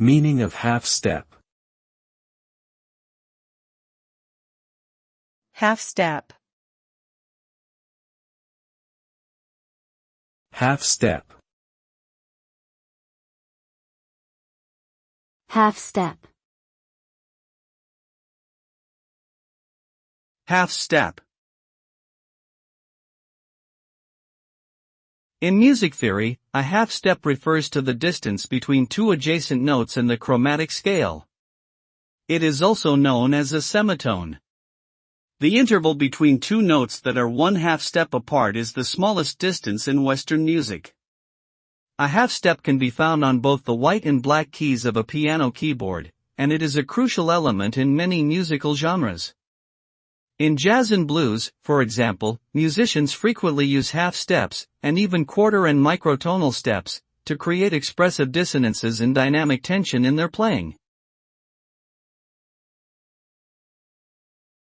Meaning of half step. Half step. Half step. Half step. Half step. In music theory, a half step refers to the distance between two adjacent notes in the chromatic scale. It is also known as a semitone. The interval between two notes that are one half step apart is the smallest distance in Western music. A half step can be found on both the white and black keys of a piano keyboard, and it is a crucial element in many musical genres. In jazz and blues, for example, musicians frequently use half steps, and even quarter and microtonal steps, to create expressive dissonances and dynamic tension in their playing.